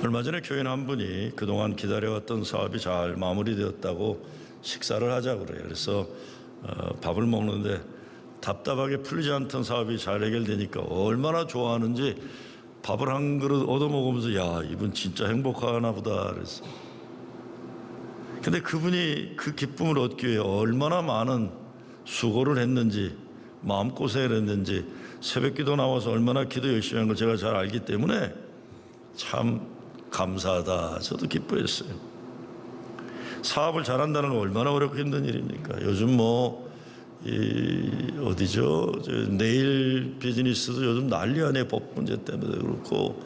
얼마 전에 교인 한 분이 그동안 기다려왔던 사업이 잘 마무리되었다고 식사를 하자고 그래요. 그래서 밥을 먹는데 답답하게 풀리지 않던 사업이 잘 해결되니까 얼마나 좋아하는지 밥을 한 그릇 얻어먹으면서 야, 이분 진짜 행복하나 보다 그랬어. 근데 그분이 그 기쁨을 얻기 위해 얼마나 많은 수고를 했는지, 마음고생을 했는지, 새벽기도 나와서 얼마나 기도 열심히 한 걸 제가 잘 알기 때문에 참 감사하다, 저도 기뻐했어요. 사업을 잘한다는 건 얼마나 어렵고 힘든 일입니까? 요즘 어디죠? 네일 비즈니스도 요즘 난리 아니에요. 법 문제 때문에 그렇고,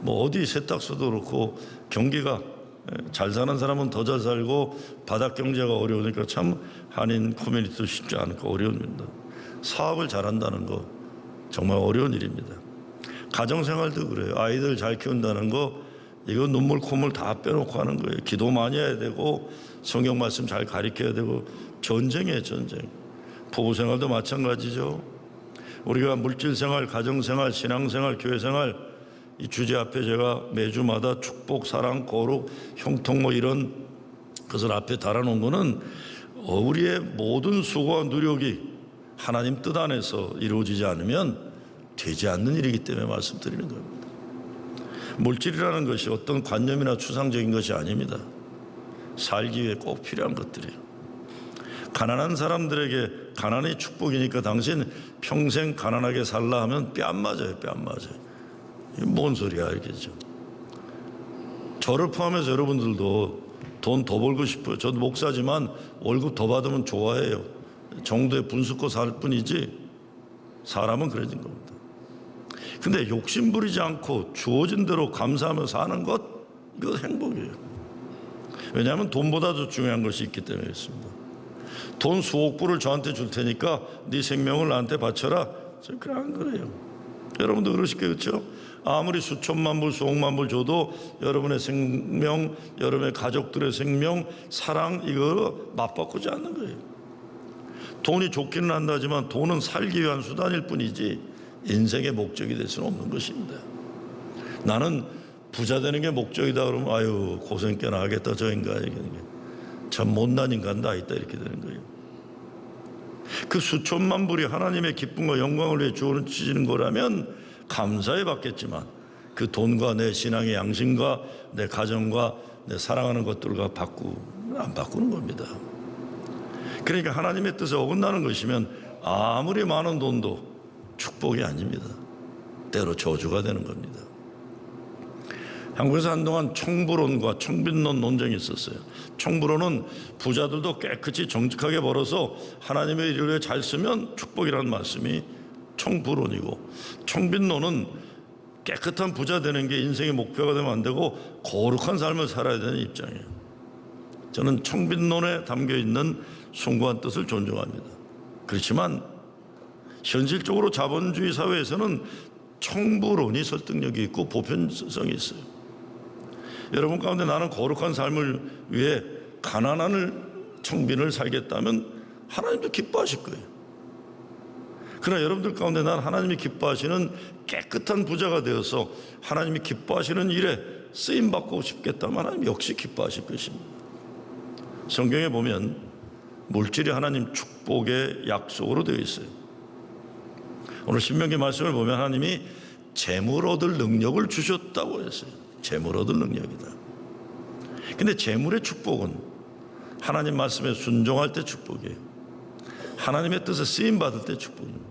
어디 세탁소도 그렇고, 경기가 잘 사는 사람은 더 잘 살고, 바닥 경제가 어려우니까 참 한인 커뮤니티도 쉽지 않고 어려운 일입니다. 사업을 잘한다는 거 정말 어려운 일입니다. 가정생활도 그래요. 아이들 잘 키운다는 거, 이거 눈물 콧물 다 빼놓고 하는 거예요. 기도 많이 해야 되고, 성경 말씀 잘 가르쳐야 되고, 전쟁이에요, 전쟁. 부부생활도 마찬가지죠. 우리가 물질생활, 가정생활, 신앙생활, 교회생활, 이 주제 앞에 제가 매주마다 축복, 사랑, 거룩, 형통 이런 것을 앞에 달아놓은 거는 우리의 모든 수고와 노력이 하나님 뜻 안에서 이루어지지 않으면 되지 않는 일이기 때문에 말씀드리는 겁니다. 물질이라는 것이 어떤 관념이나 추상적인 것이 아닙니다. 살기 위해 꼭 필요한 것들이에요. 가난한 사람들에게 가난이 축복이니까 당신 평생 가난하게 살라 하면 뺨 맞아요, 뺨 맞아요. 이게 뭔 소리야, 알겠죠? 저를 포함해서 여러분들도 돈 더 벌고 싶어요. 저도 목사지만 월급 더 받으면 좋아해요. 정도에 분수코 살 뿐이지 사람은 그래진 겁니다. 근데 욕심 부리지 않고 주어진 대로 감사하며 사는 것, 이거 행복이에요. 왜냐하면 돈보다도 중요한 것이 있기 때문에 그렇습니다. 돈 수억 불을 저한테 줄 테니까 네 생명을 나한테 바쳐라. 저 그런 거예요. 여러분도 그러실게요, 그렇죠? 아무리 수천만 불, 수억만 불 줘도 여러분의 생명, 여러분의 가족들의 생명, 사랑, 이거 맞바꾸지 않는 거예요. 돈이 좋기는 한다지만 돈은 살기 위한 수단일 뿐이지 인생의 목적이 될 수는 없는 것입니다. 나는 부자 되는 게 목적이다 그러면 아유 고생 꽤나 하겠다, 저 인간에게 참 못난 인간 다 있다, 이렇게 되는 거예요. 그 수천만 불이 하나님의 기쁨과 영광을 위해 주어지는 거라면 감사해 받겠지만 그 돈과 내 신앙의 양심과 내 가정과 내 사랑하는 것들과 안 바꾸는 겁니다. 그러니까 하나님의 뜻에 어긋나는 것이면 아무리 많은 돈도 축복이 아닙니다. 때로 저주가 되는 겁니다. 한국에서 한동안 청부론과 청빈론 논쟁이 있었어요. 청부론은 부자들도 깨끗이 정직하게 벌어서 하나님의 일을 위해 잘 쓰면 축복이라는 말씀이 청부론이고, 청빈론은 깨끗한 부자 되는 게 인생의 목표가 되면 안 되고 거룩한 삶을 살아야 되는 입장이에요. 저는 청빈론에 담겨있는 숭고한 뜻을 존중합니다. 그렇지만 현실적으로 자본주의 사회에서는 청부론이 설득력이 있고 보편성이 있어요. 여러분 가운데 나는 거룩한 삶을 위해 가난한 청빈을 살겠다면 하나님도 기뻐하실 거예요. 그러나 여러분들 가운데 난 하나님이 기뻐하시는 깨끗한 부자가 되어서 하나님이 기뻐하시는 일에 쓰임받고 싶겠다면 하나님 역시 기뻐하실 것입니다. 성경에 보면 물질이 하나님 축복의 약속으로 되어 있어요. 오늘 신명기 말씀을 보면 하나님이 재물 얻을 능력을 주셨다고 했어요. 재물 얻을 능력이다. 근데 재물의 축복은 하나님 말씀에 순종할 때 축복이에요. 하나님의 뜻에 쓰임받을 때 축복입니다.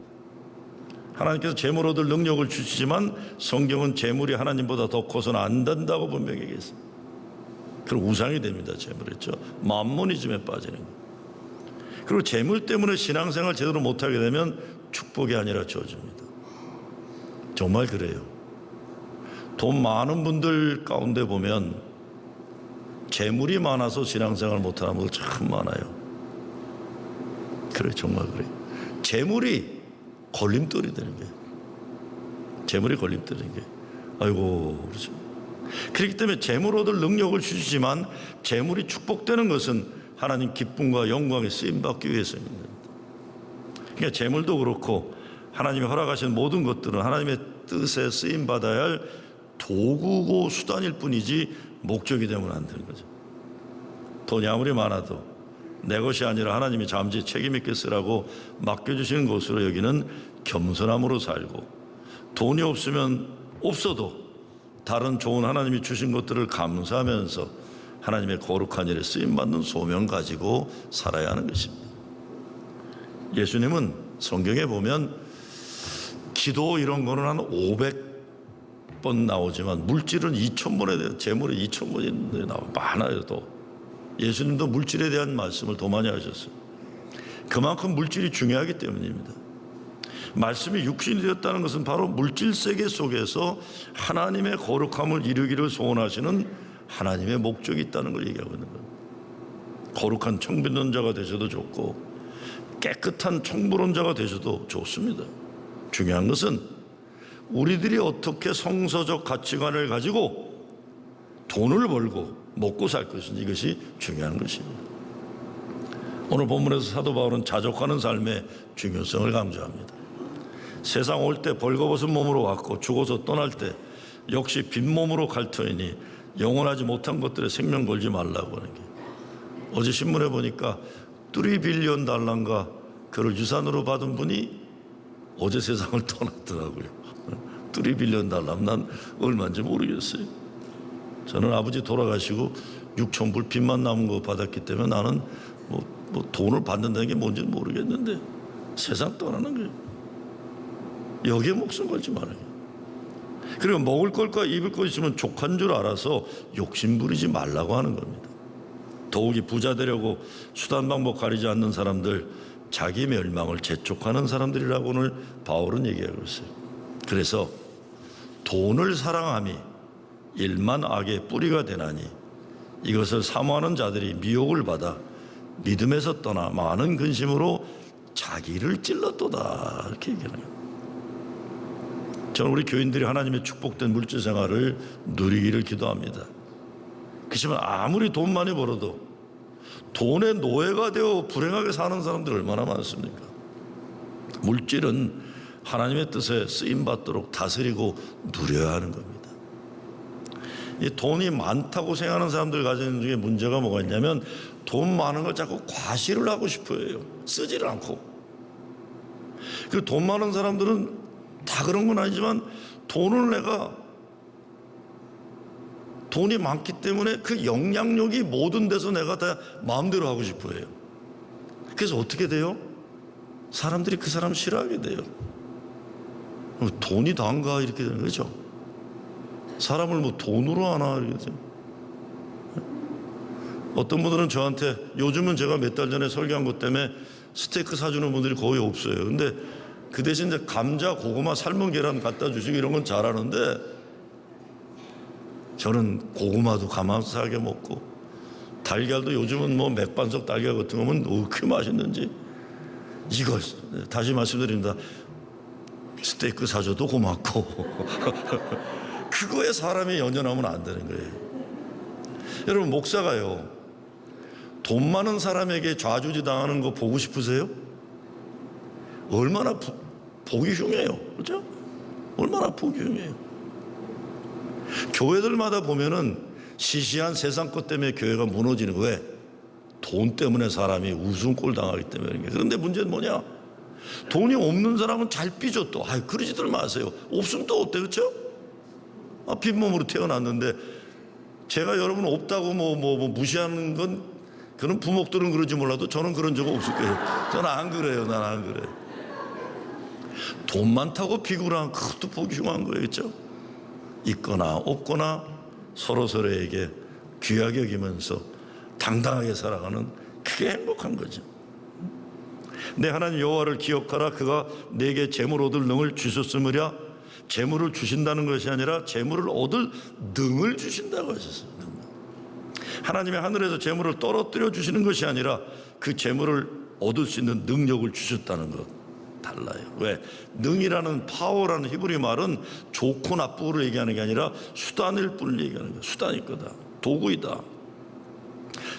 하나님께서 재물 얻을 능력을 주시지만 성경은 재물이 하나님보다 더 커서는 안 된다고 분명히 얘기했어요. 그리고 우상이 됩니다. 재물이죠. 맘모니즘에 빠지는 거예요. 그리고 재물 때문에 신앙생활 제대로 못하게 되면 축복이 아니라 저주입니다. 정말 그래요. 돈 많은 분들 가운데 보면 재물이 많아서 신앙생활 못하는 분들 참 많아요. 그래, 정말 그래요. 재물이 걸림돌이 되는 거예요. 재물이 걸림돌이 되는 거예요. 아이고, 그렇죠. 그렇기 때문에 재물 얻을 능력을 주시지만 재물이 축복되는 것은 하나님 기쁨과 영광에 쓰임받기 위해서입니다. 그러니까 재물도 그렇고 하나님이 허락하신 모든 것들은 하나님의 뜻에 쓰임받아야 할 도구고 수단일 뿐이지 목적이 되면 안 되는 거죠. 돈이 아무리 많아도 내 것이 아니라 하나님이 잠시 책임 있게 쓰라고 맡겨주시는 것으로 여기는 겸손함으로 살고, 돈이 없으면 없어도 다른 좋은 하나님이 주신 것들을 감사하면서 하나님의 거룩한 일에 쓰임받는 소명 가지고 살아야 하는 것입니다. 예수님은 성경에 보면 기도 이런 거는 한 500번 나오지만 물질은 2000번에 대한, 재물이 2000번이 나와 많아요. 또 예수님도 물질에 대한 말씀을 더 많이 하셨어요. 그만큼 물질이 중요하기 때문입니다. 말씀이 육신이 되었다는 것은 바로 물질 세계 속에서 하나님의 거룩함을 이루기를 소원하시는 하나님의 목적이 있다는 걸 얘기하고 있는 거예요. 거룩한 청빈론자가 되셔도 좋고 깨끗한 청부론자가 되셔도 좋습니다. 중요한 것은 우리들이 어떻게 성서적 가치관을 가지고 돈을 벌고 먹고 살 것인지, 이것이 중요한 것입니다. 오늘 본문에서 사도 바울은 자족하는 삶의 중요성을 강조합니다. 세상 올 때 벌거벗은 몸으로 왔고 죽어서 떠날 때 역시 빈몸으로 갈 터이니 영원하지 못한 것들에 생명 걸지 말라고 하는 게, 어제 신문에 보니까 $3 빌리언 그를 유산으로 받은 분이 어제 세상을 떠났더라고요. $3 빌리언 난 얼마인지 모르겠어요. 저는 아버지 돌아가시고 6,000불 빚만 남은 거 받았기 때문에 나는 뭐 돈을 받는다는 게 뭔지 모르겠는데 세상 떠나는 거예요. 여기에 목숨 걸지 말아요. 그리고 먹을 것과 입을 것 있으면 족한 줄 알아서 욕심 부리지 말라고 하는 겁니다. 더욱이 부자 되려고 수단 방법 가리지 않는 사람들, 자기 멸망을 재촉하는 사람들이라고 오늘 바울은 얘기하고 있어요. 그래서 돈을 사랑함이 일만 악의 뿌리가 되나니 이것을 사모하는 자들이 미혹을 받아 믿음에서 떠나 많은 근심으로 자기를 찔렀도다, 이렇게 얘기하는 거예요. 저는 우리 교인들이 하나님의 축복된 물질 생활을 누리기를 기도합니다. 그렇지만 아무리 돈 많이 벌어도 돈의 노예가 되어 불행하게 사는 사람들 얼마나 많습니까? 물질은 하나님의 뜻에 쓰임받도록 다스리고 누려야 하는 겁니다. 이 돈이 많다고 생각하는 사람들 가지는 중에 문제가 뭐가 있냐면 돈 많은 걸 자꾸 과시를 하고 싶어 해요. 쓰지를 않고. 그 돈 많은 사람들은 다 그런 건 아니지만 돈이 많기 때문에 그 영향력이 모든 데서 내가 다 마음대로 하고 싶어 해요. 그래서 어떻게 돼요? 사람들이 그 사람 싫어하게 돼요. 돈이 다인가 이렇게 되는 거죠. 사람을 뭐 돈으로 하나 이렇게 되죠. 어떤 분들은 저한테, 요즘은 제가 몇 달 전에 설교한 것 때문에 스테이크 사주는 분들이 거의 없어요. 근데 그 대신 이제 감자, 고구마, 삶은 계란 갖다 주시고 이런 건 잘하는데, 저는 고구마도 감사하게 먹고 달걀도 요즘은 뭐 맥반석 달걀 같은 거 보면 그렇게 맛있는지, 이거 다시 말씀드립니다. 스테이크 사줘도 고맙고 그거에 사람이 연연하면 안 되는 거예요. 여러분, 목사가요, 돈 많은 사람에게 좌주지 당하는 거 보고 싶으세요? 얼마나 보기 흉해요. 그렇죠? 얼마나 보기 흉해요. 교회들마다 보면은 시시한 세상 것 때문에 교회가 무너지는 거, 왜? 돈 때문에 사람이 웃음꼴 당하기 때문에. 그런데 문제는 뭐냐? 돈이 없는 사람은 잘 삐져 또. 그러지들 마세요. 없으면 또 어때? 그렇죠? 빈몸으로 태어났는데, 제가 여러분 없다고 무시하는 건, 그런 부목들은 그러지 몰라도 저는 그런 적 없을 거예요. 저는 안 그래요. 난 안 그래요. 돈 많다고 비굴한, 그것도 보기 흉한 거예요. 그렇죠? 있거나 없거나 서로서로에게 귀하게 여기면서 당당하게 살아가는, 그게 행복한 거죠. 내 하나님 여호와를 기억하라. 그가 내게 재물 얻을 능을 주셨으므랴. 재물을 주신다는 것이 아니라 재물을 얻을 능을 주신다고 하셨어요. 하나님의 하늘에서 재물을 떨어뜨려 주시는 것이 아니라 그 재물을 얻을 수 있는 능력을 주셨다는 것, 달라요. 왜? 능이라는 파워라는 히브리 말은 좋고 나쁘고를 얘기하는 게 아니라 수단일 뿐을 얘기하는 거예요. 수단일 거다, 도구이다.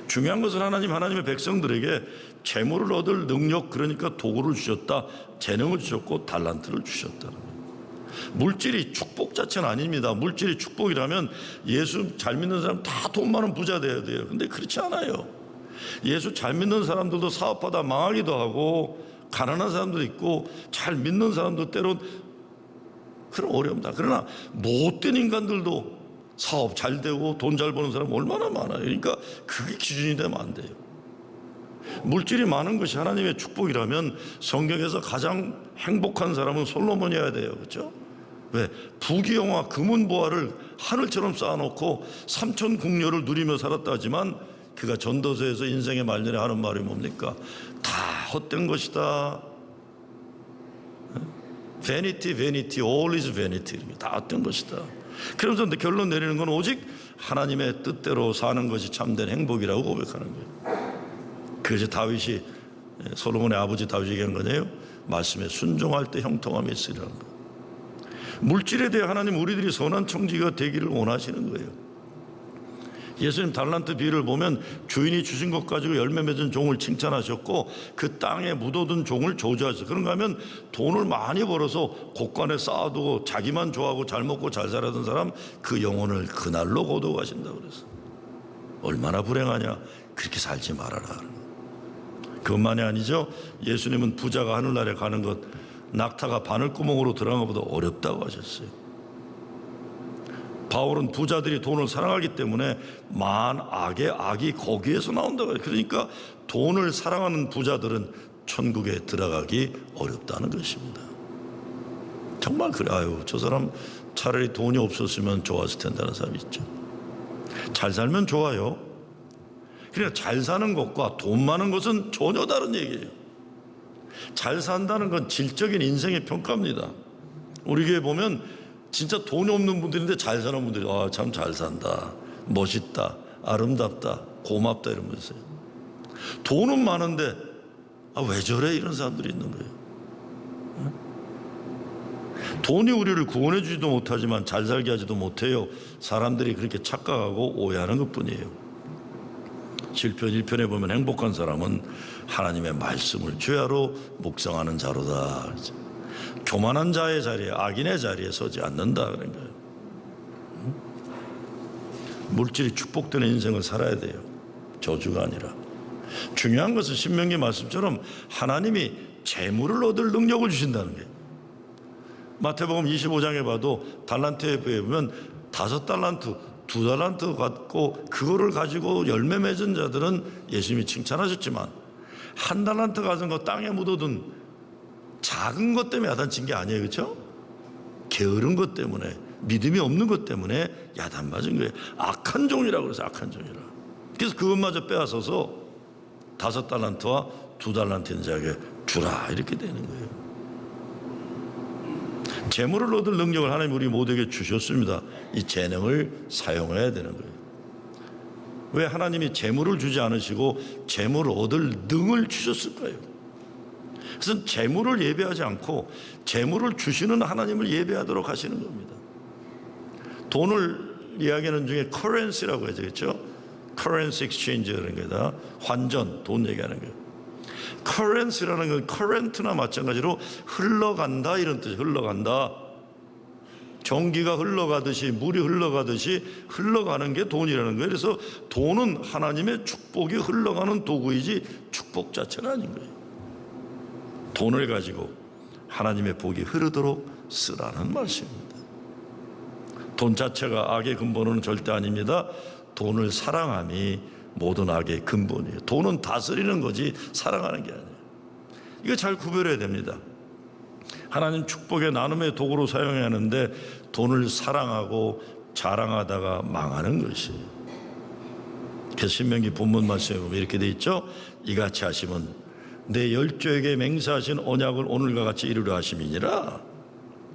중요한 것은 하나님의 백성들에게 재물을 얻을 능력, 그러니까 도구를 주셨다, 재능을 주셨고 달란트를 주셨다는 거예요. 물질이 축복 자체는 아닙니다. 물질이 축복이라면 예수 잘 믿는 사람 다 돈 많은 부자 돼야 돼요. 근데 그렇지 않아요. 예수 잘 믿는 사람들도 사업하다 망하기도 하고, 가난한 사람도 있고, 잘 믿는 사람도 때론 그런 어려움다. 그러나 못된 인간들도 사업 잘 되고 돈 잘 버는 사람 얼마나 많아요. 그러니까 그게 기준이 되면 안 돼요. 물질이 많은 것이 하나님의 축복이라면 성경에서 가장 행복한 사람은 솔로몬이어야 돼요. 그렇죠? 왜? 부귀영화 금은보화를 하늘처럼 쌓아놓고 삼천궁녀를 누리며 살았다 하지만 그가 전도서에서 인생의 말년에 하는 말이 뭡니까? 다 헛된 것이다. Vanity, vanity, all is vanity. 다 헛된 것이다. 그러면서 결론 내리는 건 오직 하나님의 뜻대로 사는 것이 참된 행복이라고 고백하는 거예요. 그래서 다윗이, 솔로몬의 아버지 다윗이 얘기한 거네요. 말씀에 순종할 때 형통함이 있으리라는 거. 물질에 대해 하나님 우리들이 선한 청지기가 되기를 원하시는 거예요. 예수님 달란트 비유를 보면 주인이 주신 것 가지고 열매 맺은 종을 칭찬하셨고 그 땅에 묻어둔 종을 저주하셨어요. 그런가 하면 돈을 많이 벌어서 곳간에 쌓아두고 자기만 좋아하고 잘 먹고 잘 살았던 사람 그 영혼을 그날로 거두어가신다고 그랬어요. 얼마나 불행하냐. 그렇게 살지 말아라. 그것만이 아니죠. 예수님은 부자가 하늘나라에 가는 것, 낙타가 바늘구멍으로 들어간 것보다 어렵다고 하셨어요. 바울은 부자들이 돈을 사랑하기 때문에 만악의 악이 거기에서 나온다고 해요. 그러니까 돈을 사랑하는 부자들은 천국에 들어가기 어렵다는 것입니다. 정말 그래. 아유, 저 사람 차라리 돈이 없었으면 좋았을 텐데 하는 사람이 있죠. 잘 살면 좋아요. 그러니까 잘 사는 것과 돈 많은 것은 전혀 다른 얘기예요. 잘 산다는 건 질적인 인생의 평가입니다. 우리 교회 보면 진짜 돈이 없는 분들인데 잘 사는 분들이 참 잘 산다, 멋있다, 아름답다, 고맙다 이러면서요. 돈은 많은데 왜 저래 이런 사람들이 있는 거예요. 돈이 우리를 구원해 주지도 못하지만 잘 살게 하지도 못해요. 사람들이 그렇게 착각하고 오해하는 것뿐이에요. 시편 1편에 보면 행복한 사람은 하나님의 말씀을 주야로 묵상하는 자로다. 교만한 자의 자리에, 악인의 자리에 서지 않는다 그런 거예요. 물질이 축복되는 인생을 살아야 돼요. 저주가 아니라. 중요한 것은 신명기 말씀처럼 하나님이 재물을 얻을 능력을 주신다는 거예요. 마태복음 25장에 봐도 달란트에 보면 5달란트, 2달란트 갖고 그거를 가지고 열매 맺은 자들은 예수님이 칭찬하셨지만 1달란트 가진 거 땅에 묻어둔 작은 것 때문에 야단친 게 아니에요. 그렇죠? 게으른 것 때문에, 믿음이 없는 것 때문에 야단 맞은 거예요. 악한 종이라고 그래서 악한 종이라. 그래서 그것마저 빼앗아서 5달란트와 2달란트 있는 자에게 주라 이렇게 되는 거예요. 재물을 얻을 능력을 하나님 우리 모두에게 주셨습니다. 이 재능을 사용해야 되는 거예요. 왜 하나님이 재물을 주지 않으시고 재물을 얻을 능을 주셨을까요? 그래서 재물을 예배하지 않고 재물을 주시는 하나님을 예배하도록 하시는 겁니다. 돈을 이야기하는 중에 커런시라고 하죠. 그렇죠? 커런시 익스체인지라는 거다. 환전, 돈 얘기하는 거예요. 커런시라는 건 커런트나 마찬가지로 흘러간다 이런 뜻이에요. 흘러간다. 전기가 흘러가듯이 물이 흘러가듯이 흘러가는 게 돈이라는 거예요. 그래서 돈은 하나님의 축복이 흘러가는 도구이지 축복 자체는 아닌 거예요. 돈을 가지고 하나님의 복이 흐르도록 쓰라는 말씀입니다. 돈 자체가 악의 근본은 절대 아닙니다. 돈을 사랑함이 모든 악의 근본이에요. 돈은 다스리는 거지 사랑하는 게 아니에요. 이거 잘 구별해야 됩니다. 하나님 축복의 나눔의 도구로 사용해야 하는데 돈을 사랑하고 자랑하다가 망하는 것이에요. 그래서 신명기 본문 말씀에 보면 이렇게 돼 있죠. 이같이 하시면 내 열조에게 맹세하신 언약을 오늘과 같이 이루려 하심이니라.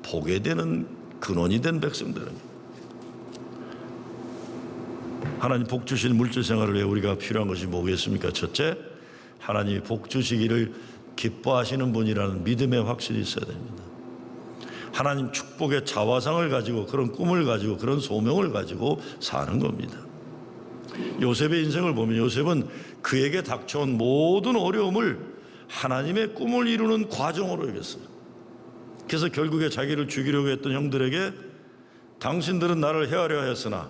복에 되는 근원이 된 백성들은 하나님 복 주신 물질 생활을 위해 우리가 필요한 것이 뭐겠습니까? 첫째, 하나님이 복 주시기를 기뻐하시는 분이라는 믿음의 확신이 있어야 됩니다. 하나님 축복의 자화상을 가지고 그런 꿈을 가지고 그런 소명을 가지고 사는 겁니다. 요셉의 인생을 보면 요셉은 그에게 닥쳐온 모든 어려움을 하나님의 꿈을 이루는 과정으로 여겼어요. 그래서 결국에 자기를 죽이려고 했던 형들에게 당신들은 나를 해하려 했으나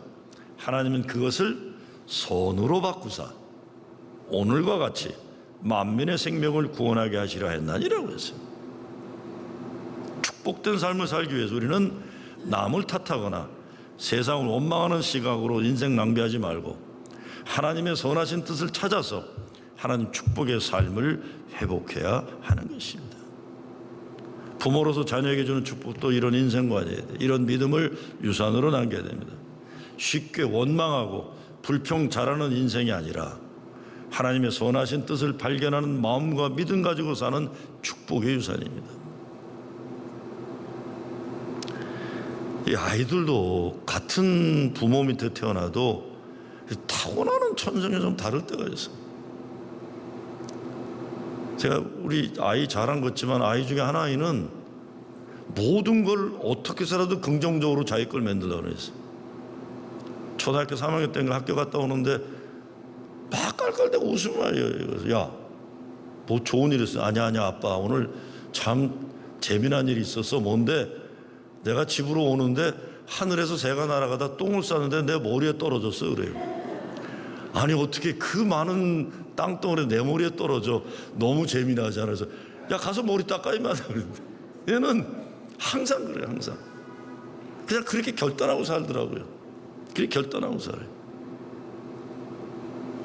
하나님은 그것을 선으로 바꾸사 오늘과 같이 만민의 생명을 구원하게 하시려 했나니라고 했어요. 축복된 삶을 살기 위해서 우리는 남을 탓하거나 세상을 원망하는 시각으로 인생 낭비하지 말고 하나님의 선하신 뜻을 찾아서 하나님 축복의 삶을 회복해야 하는 것입니다. 부모로서 자녀에게 주는 축복도 이런 인생관이어야 돼. 이런 믿음을 유산으로 남겨야 됩니다. 쉽게 원망하고 불평 잘하는 인생이 아니라 하나님의 선하신 뜻을 발견하는 마음과 믿음 가지고 사는 축복의 유산입니다. 이 아이들도 같은 부모 밑에 태어나도 타고나는 천성이 좀 다를 때가 있어요. 제가 우리 아이 자랑 같지만 아이 중에 한 아이는 모든 걸 어떻게 해서라도 긍정적으로 자기 걸 만들려고 했어요. 초등학교 3학년 때인가 학교 갔다 오는데 막 깔깔대고 웃으면 말이에요. 야, 뭐 좋은 일 있어? 아니야 아빠 오늘 참 재미난 일이 있었어. 뭔데? 내가 집으로 오는데 하늘에서 새가 날아가다 똥을 싸는데 내 머리에 떨어졌어 그래요. 아니 어떻게 그 많은 땅덩어리 내 머리에 떨어져. 너무 재미나잖아. 그래서 야 가서 머리 닦아 임마. 얘는 항상 그래요. 항상 그냥 그렇게 결단하고 살더라고요. 그렇게 결단하고 살아요.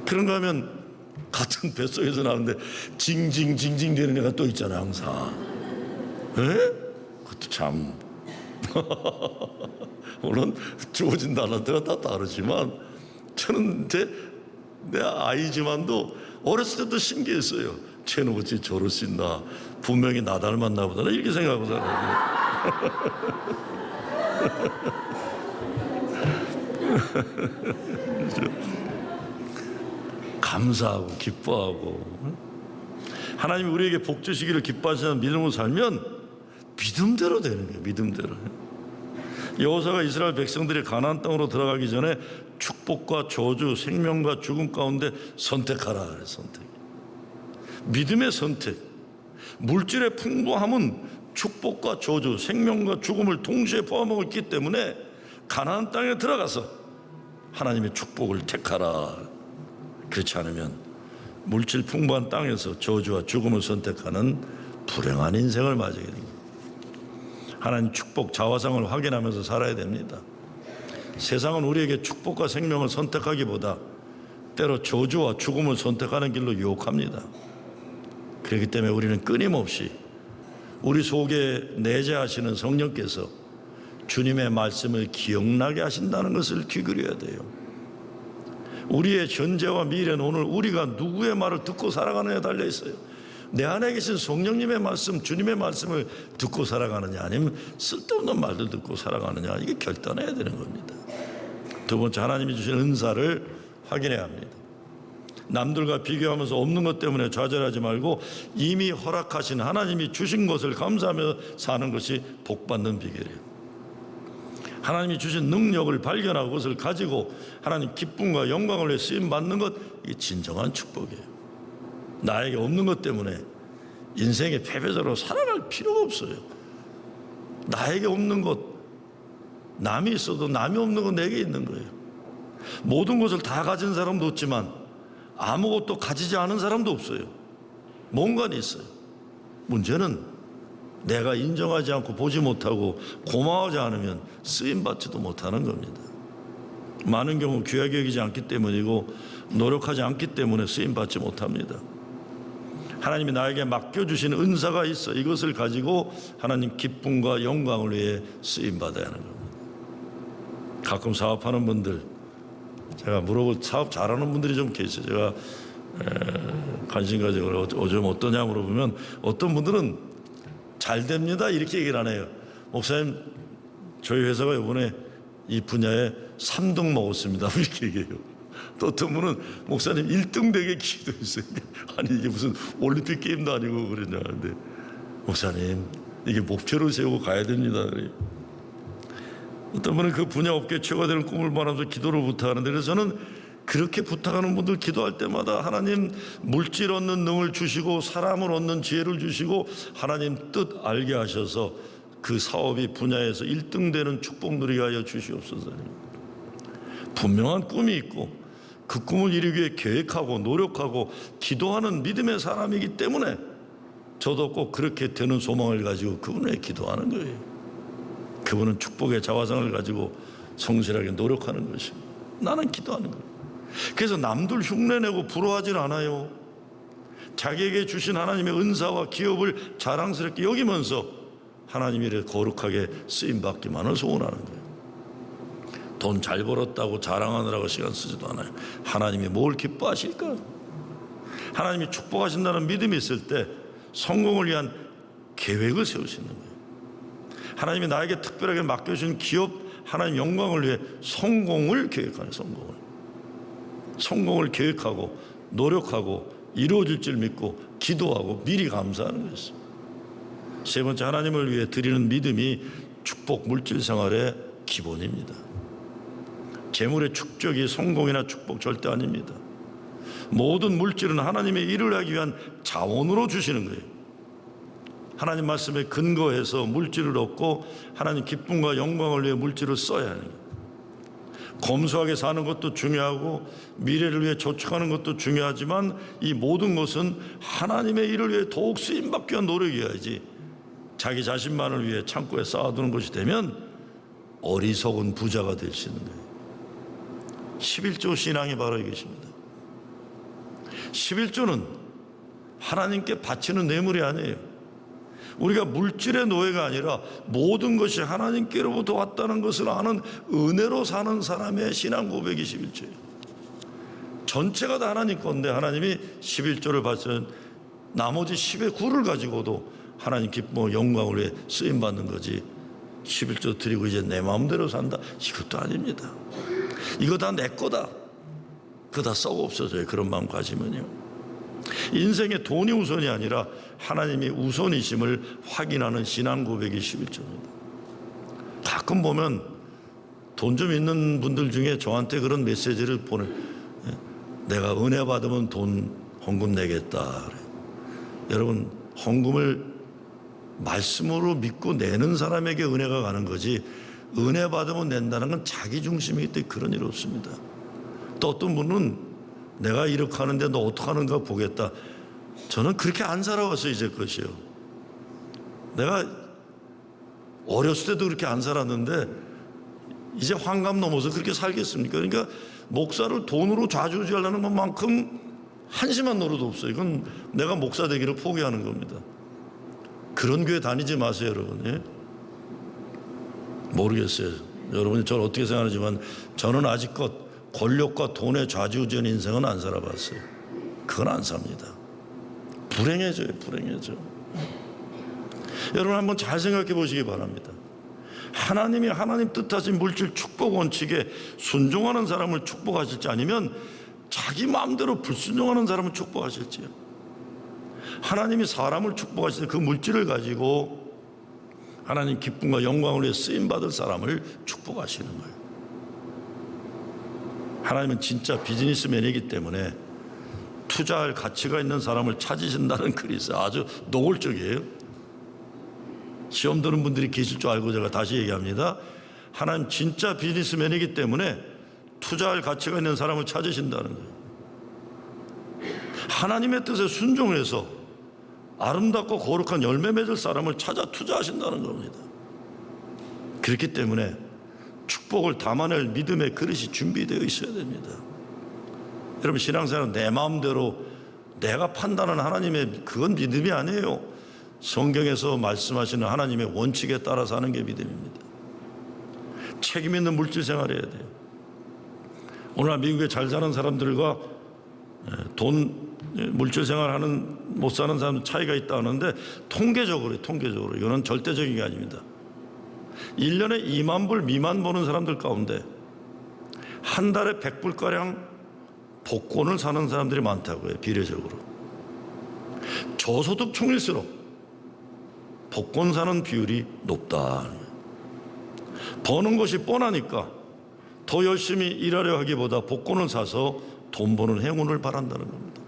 그런가 하면 같은 뱃속에서 나오는데 징징징징 되는 애가 또 있잖아요. 항상. 에? 그것도 참 물론 주어진 단어가 다 다르지만 저는 내 아이지만도 어렸을 때도 신기했어요. 쟤는 어찌 저럴 수 있나. 분명히 나 닮았나 보다 이렇게 생각하고 살아요. 감사하고 기뻐하고 하나님이 우리에게 복 주시기를 기뻐하시는 믿음으로 살면 믿음대로 되는 거예요. 믿음대로. 여호수아가 이스라엘 백성들이 가나안 땅으로 들어가기 전에 축복과 저주, 생명과 죽음 가운데 선택하라 그래. 선택. 믿음의 선택. 물질의 풍부함은 축복과 저주, 생명과 죽음을 동시에 포함하고 있기 때문에 가나안 땅에 들어가서 하나님의 축복을 택하라. 그렇지 않으면 물질 풍부한 땅에서 저주와 죽음을 선택하는 불행한 인생을 맞이하게 됩니다. 하나님 축복 자화상을 확인하면서 살아야 됩니다. 세상은 우리에게 축복과 생명을 선택하기보다 때로 저주와 죽음을 선택하는 길로 유혹합니다. 그렇기 때문에 우리는 끊임없이 우리 속에 내재하시는 성령께서 주님의 말씀을 기억나게 하신다는 것을 기울여야 돼요. 우리의 현재와 미래는 오늘 우리가 누구의 말을 듣고 살아가느냐에 달려 있어요. 내 안에 계신 성령님의 말씀, 주님의 말씀을 듣고 살아가느냐 아니면 쓸데없는 말들 듣고 살아가느냐, 이게 결단해야 되는 겁니다. 두 번째, 하나님이 주신 은사를 확인해야 합니다. 남들과 비교하면서 없는 것 때문에 좌절하지 말고 이미 허락하신 하나님이 주신 것을 감사하며 사는 것이 복받는 비결이에요. 하나님이 주신 능력을 발견하고 그것을 가지고 하나님 기쁨과 영광을 위해 쓰임받는 것, 이게 진정한 축복이에요. 나에게 없는 것 때문에 인생의 패배자로 살아갈 필요가 없어요. 나에게 없는 것, 남이 있어도 남이 없는 건 내게 있는 거예요. 모든 것을 다 가진 사람도 없지만 아무것도 가지지 않은 사람도 없어요. 뭔가는 있어요. 문제는 내가 인정하지 않고 보지 못하고 고마워하지 않으면 쓰임받지도 못하는 겁니다. 많은 경우 귀하게 여기지 않기 때문이고 노력하지 않기 때문에 쓰임받지 못합니다. 하나님이 나에게 맡겨주신 은사가 있어. 이것을 가지고 하나님 기쁨과 영광을 위해 쓰임받아야 하는 겁니다. 가끔 사업하는 분들 제가 물어보고 사업 잘하는 분들이 좀 계세요. 제가 관심 가지고 요즘 어떠냐 물어보면 어떤 분들은 잘 됩니다 이렇게 얘기를 안 해요. 목사님 저희 회사가 이번에 이 분야에 3등 먹었습니다 이렇게 얘기해요. 또 어떤 분은 목사님 1등 되게 기도했어요. 아니 이게 무슨 올림픽 게임도 아니고 그러냐. 근데 목사님 이게 목표를 세우고 가야 됩니다. 어떤 분은 그 분야 업계 최고가 되는 꿈을 말하면서 기도를 부탁하는데, 그래서 저는 그렇게 부탁하는 분들 기도할 때마다 하나님 물질 얻는 능을 주시고 사람을 얻는 지혜를 주시고 하나님 뜻 알게 하셔서 그 사업이 분야에서 1등 되는 축복 누리게 하여 주시옵소서. 분명한 꿈이 있고 그 꿈을 이루기 위해 계획하고 노력하고 기도하는 믿음의 사람이기 때문에 저도 꼭 그렇게 되는 소망을 가지고 그분에게 기도하는 거예요. 그분은 축복의 자화상을 가지고 성실하게 노력하는 것입니다. 나는 기도하는 거예요. 그래서 남들 흉내내고 부러워하지는 않아요. 자기에게 주신 하나님의 은사와 기업을 자랑스럽게 여기면서 하나님 일에 거룩하게 쓰임받기만을 소원하는 거예요. 돈 잘 벌었다고 자랑하느라고 시간 쓰지도 않아요. 하나님이 뭘 기뻐하실까? 하나님이 축복하신다는 믿음이 있을 때 성공을 위한 계획을 세울 수 있는 거예요. 하나님이 나에게 특별하게 맡겨주신 기업, 하나님 영광을 위해 성공을 계획하는, 성공을 계획하고 노력하고 이루어질 줄 믿고 기도하고 미리 감사하는 것입니다. 세 번째, 하나님을 위해 드리는 믿음이 축복 물질 생활의 기본입니다. 재물의 축적이 성공이나 축복 절대 아닙니다. 모든 물질은 하나님의 일을 하기 위한 자원으로 주시는 거예요. 하나님 말씀에 근거해서 물질을 얻고 하나님 기쁨과 영광을 위해 물질을 써야 하는 거예요. 검소하게 사는 것도 중요하고 미래를 위해 저축하는 것도 중요하지만 이 모든 것은 하나님의 일을 위해 더욱 쓰임받기 위한 노력이어야지 자기 자신만을 위해 창고에 쌓아두는 것이 되면 어리석은 부자가 될 수 있는 거예요. 11조 신앙이 바로 이것입니다. 11조는 하나님께 바치는 뇌물이 아니에요. 우리가 물질의 노예가 아니라 모든 것이 하나님께로부터 왔다는 것을 아는 은혜로 사는 사람의 신앙 고백이 11조예요. 전체가 다 하나님 건데 하나님이 11조를 바치는 나머지 10의 9를 가지고도 하나님 기쁨과 영광을 위해 쓰임받는 거지 11조 드리고 이제 내 마음대로 산다 이것도 아닙니다. 이거 다 내 거다. 그거 다 썩어 없어져요. 그런 마음 가지면요. 인생에 돈이 우선이 아니라 하나님이 우선이심을 확인하는 신앙 고백이 11조입니다. 가끔 보면 돈 좀 있는 분들 중에 저한테 그런 메시지를 보내. 내가 은혜 받으면 돈 헌금 내겠다. 여러분, 헌금을 말씀으로 믿고 내는 사람에게 은혜가 가는 거지 은혜 받으면 낸다는 건 자기 중심이기 때문에 그런 일 없습니다. 또 어떤 분은 내가 이렇게 하는데 너 어떻게 하는가 보겠다. 저는 그렇게 안 살아왔어요. 이제껏이요. 내가 어렸을 때도 그렇게 안 살았는데 이제 환갑 넘어서 그렇게 살겠습니까? 그러니까 목사를 돈으로 좌지우지하려는 것만큼 한심한 노릇 없어요. 이건 내가 목사 되기를 포기하는 겁니다. 그런 교회 다니지 마세요, 여러분. 예? 모르겠어요. 여러분이 저를 어떻게 생각하지만 저는 아직껏 권력과 돈에 좌지우지한 인생은 안 살아봤어요. 그건 안 삽니다. 불행해져요. 불행해져. 여러분 한번 잘 생각해 보시기 바랍니다. 하나님이 하나님 뜻하신 물질 축복 원칙에 순종하는 사람을 축복하실지 아니면 자기 마음대로 불순종하는 사람을 축복하실지요. 하나님이 사람을 축복하실 때 그 물질을 가지고 하나님 기쁨과 영광을 위해 쓰임받을 사람을 축복하시는 거예요. 하나님은 진짜 비즈니스맨이기 때문에 투자할 가치가 있는 사람을 찾으신다는 글이 있어요. 아주 노골적이에요. 시험 드는 분들이 계실 줄 알고 제가 다시 얘기합니다. 하나님 진짜 비즈니스맨이기 때문에 투자할 가치가 있는 사람을 찾으신다는 거예요. 하나님의 뜻에 순종해서 아름답고 거룩한 열매 맺을 사람을 찾아 투자하신다는 겁니다. 그렇기 때문에 축복을 담아낼 믿음의 그릇이 준비되어 있어야 됩니다. 여러분 신앙생활은 내 마음대로 내가 판단하는 하나님의 그건 믿음이 아니에요. 성경에서 말씀하시는 하나님의 원칙에 따라서 하는 게 믿음입니다. 책임 있는 물질 생활해야 돼요. 오늘날 미국에 잘 사는 사람들과 물질 생활하는 못 사는 사람 차이가 있다 하는데 통계적으로 이거는 절대적인 게 아닙니다. 1년에 2만 불 미만 버는 사람들 가운데 한 달에 100불가량 복권을 사는 사람들이 많다고요. 비례적으로. 저소득 총일수록 복권 사는 비율이 높다. 버는 것이 뻔하니까 더 열심히 일하려 하기보다 복권을 사서 돈 버는 행운을 바란다는 겁니다.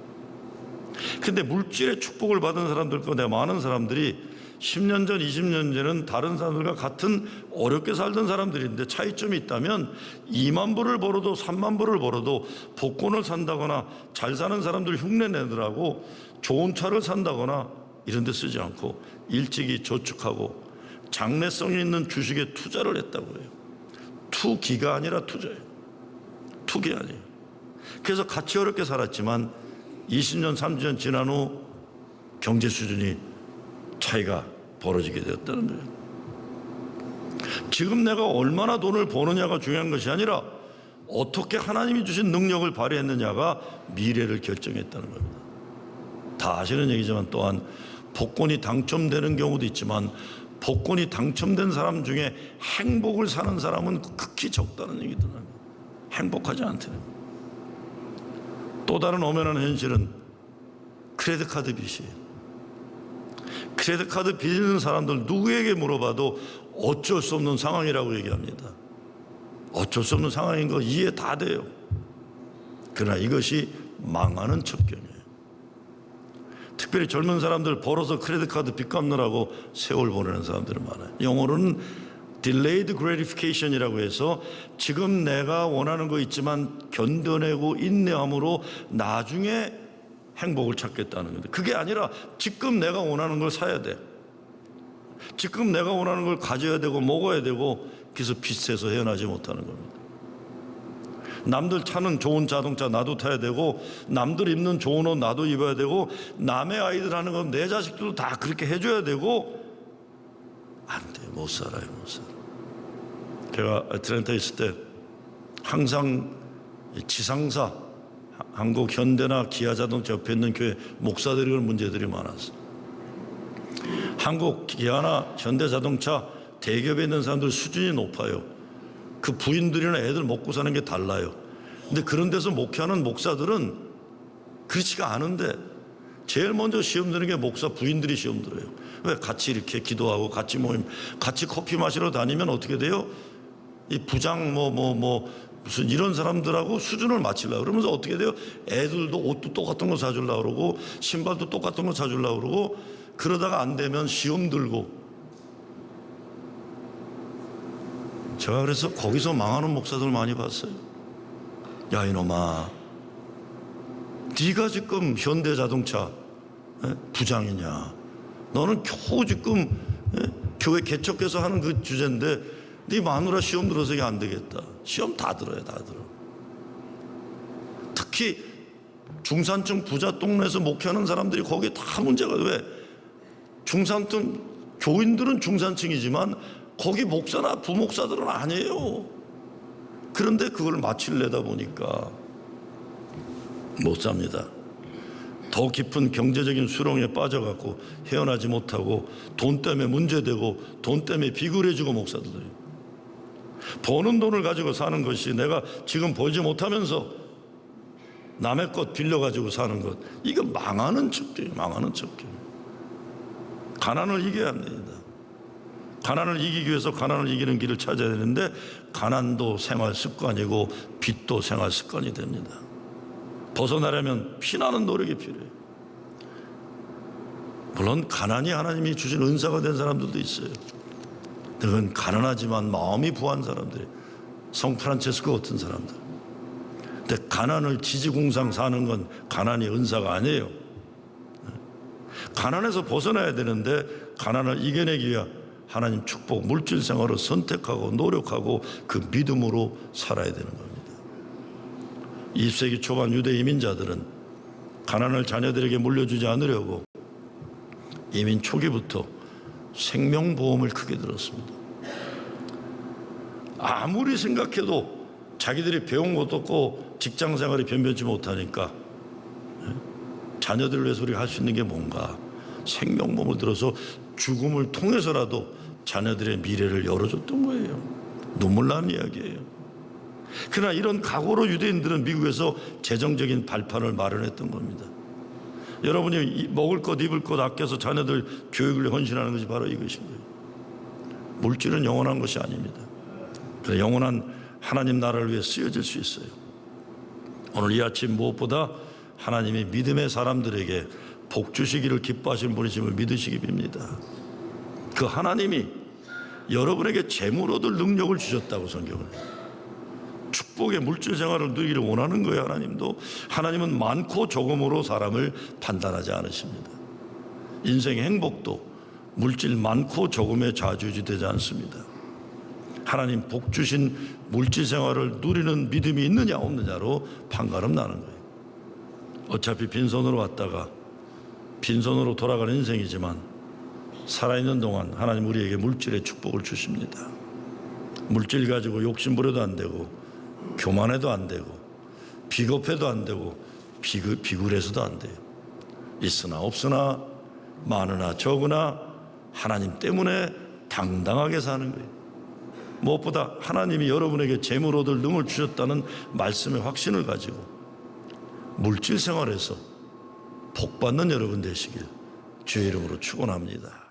근데 물질의 축복을 받은 사람들 가운데 많은 사람들이 10년 전, 20년 전은 다른 사람들과 같은 어렵게 살던 사람들인데 차이점이 있다면 2만 불을 벌어도 3만 불을 벌어도 복권을 산다거나 잘 사는 사람들 흉내 내더라고 좋은 차를 산다거나 이런 데 쓰지 않고 일찍이 저축하고 장래성이 있는 주식에 투자를 했다고 해요. 투기가 아니라 투자예요. 투기 아니에요. 그래서 같이 어렵게 살았지만 20년, 30년 지난 후 경제 수준이 차이가 벌어지게 되었다는 거예요. 지금 내가 얼마나 돈을 버느냐가 중요한 것이 아니라 어떻게 하나님이 주신 능력을 발휘했느냐가 미래를 결정했다는 겁니다. 다 아시는 얘기지만 또한 복권이 당첨되는 경우도 있지만 복권이 당첨된 사람 중에 행복을 사는 사람은 극히 적다는 얘기도 나요. 행복하지 않대요. 또 다른 엄연한 현실은 크레딧 카드 빚이에요. 크레딧 카드 빚 있는 사람들 누구에게 물어봐도 어쩔 수 없는 상황이라고 얘기합니다. 어쩔 수 없는 상황인 거 이해 다 돼요. 그러나 이것이 망하는 첩경이에요. 특별히 젊은 사람들 벌어서 크레딧 카드 빚 갚느라고 세월 보내는 사람들은 많아요. 영어로는 delayed gratification이라고 해서 지금 내가 원하는 거 있지만 견뎌내고 인내함으로 나중에 행복을 찾겠다는 건데 그게 아니라 지금 내가 원하는 걸 사야 돼. 지금 내가 원하는 걸 가져야 되고 먹어야 되고 그래서 빚에서 헤어나지 못하는 겁니다. 남들 타는 좋은 자동차 나도 타야 되고 남들 입는 좋은 옷 나도 입어야 되고 남의 아이들 하는 건 내 자식들도 다 그렇게 해줘야 되고 안 돼. 못 살아요. 못 살아. 제가 애틀랜타에 있을 때 항상 지상사 한국 현대나 기아자동차 옆에 있는 교회 목사들이 그런 문제들이 많았어. 한국 기아나 현대자동차 대기업에 있는 사람들 수준이 높아요. 그 부인들이나 애들 먹고 사는 게 달라요. 근데 그런 데서 목회하는 목사들은 그렇지가 않은데 제일 먼저 시험 드는 게 목사 부인들이 시험 들어요. 왜? 같이 이렇게 기도하고 같이 모임, 같이 커피 마시러 다니면 어떻게 돼요? 이 부장 무슨 이런 사람들하고 수준을 맞추려고 그러면서 어떻게 돼요? 애들도 옷도 똑같은 거 사주려고 그러고 신발도 똑같은 거 사주려고 그러고 그러다가 안 되면 시험 들고. 제가 그래서 거기서 망하는 목사들 많이 봤어요. 야 이놈아, 네가 지금 현대자동차 부장이냐? 너는 겨우 지금 교회 개척해서 하는 그 주제인데 네 마누라 시험 들어서 이게 안 되겠다. 시험 다 들어요. 다 들어. 특히 중산층 부자 동네에서 목회하는 사람들이 거기에 다 문제가 왜? 중산층 교인들은 중산층이지만 거기 목사나 부목사들은 아니에요. 그런데 그걸 마치려다 보니까 못 삽니다. 더 깊은 경제적인 수렁에 빠져갖고 헤어나지 못하고 돈 때문에 문제되고 돈 때문에 비굴해지고 목사들이 버는 돈을 가지고 사는 것이 내가 지금 벌지 못하면서 남의 것 빌려가지고 사는 것, 이거 망하는 척도예요. 망하는 척도. 가난을 이겨야 합니다. 가난을 이기기 위해서 가난을 이기는 길을 찾아야 되는데 가난도 생활 습관이고 빚도 생활 습관이 됩니다. 벗어나려면 피나는 노력이 필요해요. 물론 가난이 하나님이 주신 은사가 된 사람들도 있어요. 그건 가난하지만 마음이 부한 사람들이, 성 프란체스코 같은 사람들. 근데 가난을 지지공상 사는 건 가난이 은사가 아니에요. 가난에서 벗어나야 되는데 가난을 이겨내기 위해 하나님 축복, 물질 생활을 선택하고 노력하고 그 믿음으로 살아야 되는 겁니다. 20세기 초반 유대 이민자들은 가난을 자녀들에게 물려주지 않으려고 이민 초기부터 생명보험을 크게 들었습니다. 아무리 생각해도 자기들이 배운 것도 없고 직장생활이 변변치 못하니까 자녀들을 위해서 우리가 할 수 있는 게 뭔가, 생명보험을 들어서 죽음을 통해서라도 자녀들의 미래를 열어줬던 거예요. 눈물 나는 이야기예요. 그러나 이런 각오로 유대인들은 미국에서 재정적인 발판을 마련했던 겁니다. 여러분이 먹을 것 입을 것 아껴서 자녀들 교육을 헌신하는 것이 바로 이것인 거예요. 물질은 영원한 것이 아닙니다. 그래서 영원한 하나님 나라를 위해 쓰여질 수 있어요. 오늘 이 아침 무엇보다 하나님이 믿음의 사람들에게 복 주시기를 기뻐하시는 분이심을 믿으시기 빕니다. 그 하나님이 여러분에게 재물 얻을 능력을 주셨다고 성경은 축복의 물질 생활을 누리기를 원하는 거예요. 하나님은 많고 조금으로 사람을 판단하지 않으십니다. 인생의 행복도 물질 많고 조금에 좌지우지되지 않습니다. 하나님 복 주신 물질 생활을 누리는 믿음이 있느냐 없느냐로 판가름 나는 거예요. 어차피 빈손으로 왔다가 빈손으로 돌아가는 인생이지만 살아있는 동안 하나님 우리에게 물질의 축복을 주십니다. 물질 가지고 욕심 부려도 안 되고 교만해도 안 되고 비겁해도 안 되고 비굴해서도 안 돼요. 있으나 없으나 많으나 적으나 하나님 때문에 당당하게 사는 거예요. 무엇보다 하나님이 여러분에게 재물 얻을 능을 주셨다는 말씀의 확신을 가지고 물질 생활에서 복 받는 여러분 되시길 주의 이름으로 축원합니다.